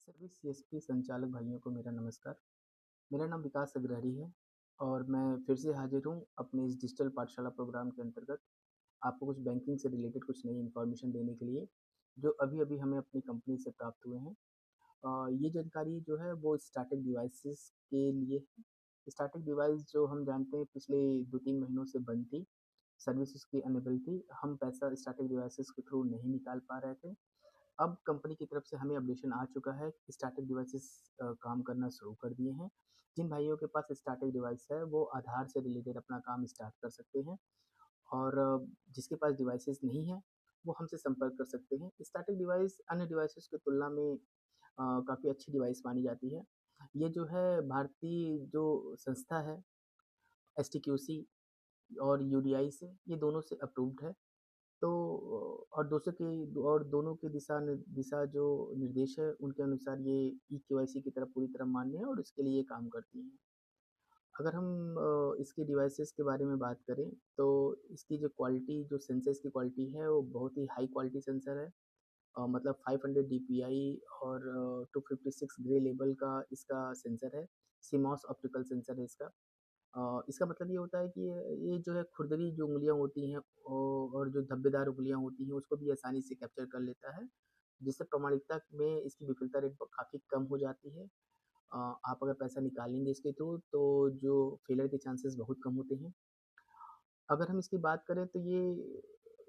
सभी सीएसपी संचालक भाइयों को मेरा नमस्कार। मेरा नाम विकास अग्रहरी है और मैं फिर से हाजिर हूँ अपने इस डिजिटल पाठशाला प्रोग्राम के अंतर्गत आपको कुछ बैंकिंग से रिलेटेड कुछ नई इन्फॉर्मेशन देने के लिए, जो अभी-अभी हमें अपनी कंपनी से प्राप्त हुए हैं। ये जानकारी जो है वो स्टैटिक डिवाइसेज़ के लिए है। स्टैटिक डिवाइस जो हम जानते हैं पिछले 2-3 महीनों से बंद थी, सर्विस उसकी अनेबल थी। हम पैसा स्टैटिक डिवाइसेज़ के थ्रू नहीं निकाल पा रहे थे। अब कंपनी की तरफ से हमें अपडेशन आ चुका है कि स्टैटिक डिवाइसेस काम करना शुरू कर दिए हैं। जिन भाइयों के पास स्टैटिक डिवाइस है वो आधार से रिलेटेड अपना काम स्टार्ट कर सकते हैं और जिसके पास डिवाइसेस नहीं है वो हमसे संपर्क कर सकते हैं। स्टैटिक डिवाइस अन्य डिवाइसेस की तुलना में काफ़ी अच्छी डिवाइस मानी जाती है। ये जो है भारतीय जो संस्था है एसटीक्यूसी और यूडीआई से, ये दोनों से अप्रूव्ड है। तो और दोस्तों की और दोनों की दिशा जो निर्देश है उनके अनुसार ये ई-केवाईसी की तरह पूरी तरह मान्य है और इसके लिए ये काम करती हैं। अगर हम इसकी डिवाइसेस के बारे में बात करें तो इसकी जो क्वालिटी जो सेंसर्स की क्वालिटी है वो बहुत ही हाई क्वालिटी सेंसर है। मतलब 500 डीपीआई और 256 ग्रे लेवल का इसका सेंसर है। सीमॉस ऑप्टिकल सेंसर है इसका। इसका मतलब ये होता है कि ये जो है खुरदरी जो उँगलियाँ होती हैं और जो धब्बेदार उँगलियाँ होती हैं उसको भी आसानी से कैप्चर कर लेता है, जिससे प्रामाणिकता में इसकी विफलता रेट काफ़ी कम हो जाती है। आप अगर पैसा निकालेंगे इसके थ्रू तो जो फेलियर के चांसेस बहुत कम होते हैं। अगर हम इसकी बात करें तो ये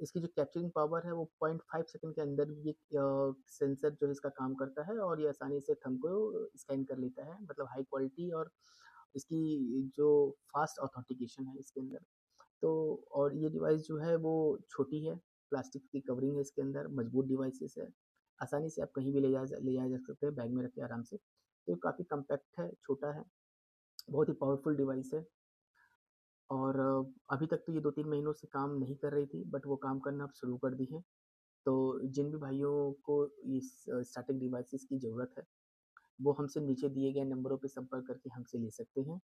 इसकी जो कैप्चरिंग पावर है वो 0.5 सेकंड के अंदर ये सेंसर जो है इसका काम करता है और ये आसानी से थंब को स्कैन कर लेता है। मतलब हाई क्वालिटी और इसकी जो फ़ास्ट ऑथेंटिकेशन है इसके अंदर। तो और ये डिवाइस जो है वो छोटी है, प्लास्टिक की कवरिंग है इसके अंदर, मजबूत डिवाइसेस है। आसानी से आप कहीं भी ले जाया जा सकते हैं बैग में रख के आराम से। तो ये काफ़ी कॉम्पैक्ट है, छोटा है, बहुत ही पावरफुल डिवाइस है और अभी तक तो ये 2-3 महीनों से काम नहीं कर रही थी, बट वो काम करना अब शुरू कर दी है। तो जिन भी भाइयों को इस स्टैटिक डिवाइसेस की ज़रूरत है, वो हमसे नीचे दिए गए नंबरों पे संपर्क करके हमसे ले सकते हैं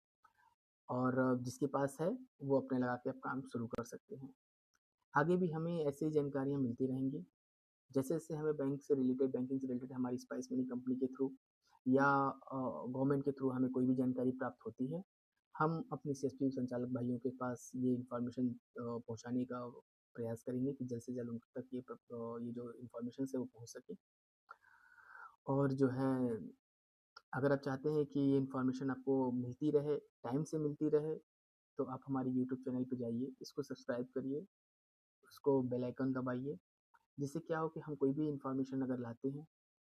और जिसके पास है, वो अपने लगा के अब काम शुरू कर सकते हैं। आगे भी हमें ऐसे ही जानकारियाँ मिलती रहेंगी। जैसे-जैसे हमें बैंक से रिलेटेड बैंकिंग से रिलेटेड हमारी स्पाइस मनी कंपनी के थ्रू या गवर्नमेंट के थ्रू हमें कोई भी जानकारी प्राप्त होती है, हम अपने सीएसपी संचालक भाइयों के पास ये इन्फॉर्मेशन पहुँचाने का प्रयास करेंगे कि जल्द से जल्द उन तक ये जो इन्फॉर्मेशंस है वो पहुँच सके। और जो है अगर आप चाहते हैं कि ये इन्फॉर्मेशन आपको मिलती रहे, टाइम से मिलती रहे, तो आप हमारे यूट्यूब चैनल पे जाइए, इसको सब्सक्राइब करिए, उसको बेल आइकन दबाइए। जिससे क्या हो कि हम कोई भी इन्फॉर्मेशन अगर लाते हैं,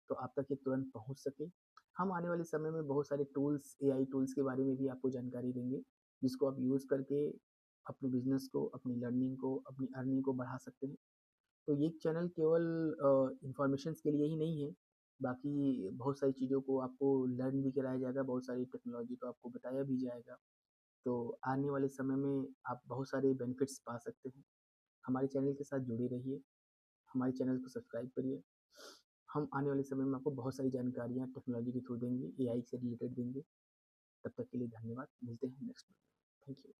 तो आप तक ये तुरंत पहुँच सके। हम आने वाले समय में बहुत सारे टूल्स, एआई टूल्स के बारे में भी आपको जानकारी देंगे, जिसको आप यूज़ करके अपने बिज़नेस को, अपनी लर्निंग को, अपनी अर्निंग को बढ़ा सकते हैं। तो ये चैनल केवल इन्फॉर्मेशंस के लिए ही नहीं है, बाकी बहुत सारी चीज़ों को आपको लर्न भी कराया जाएगा, बहुत सारी टेक्नोलॉजी को आपको बताया भी जाएगा। तो आने वाले समय में आप बहुत सारे बेनिफिट्स पा सकते हैं। हमारे चैनल के साथ जुड़े रहिए। हमारे चैनल को सब्सक्राइब करिए। हम आने वाले समय में आपको बहुत सारी जानकारियाँ टेक्नोलॉजी के थ्रू देंगे, एआई से रिलेटेड देंगे। तब तक के लिए धन्यवाद। मिलते हैं नेक्स्ट में। Thank you.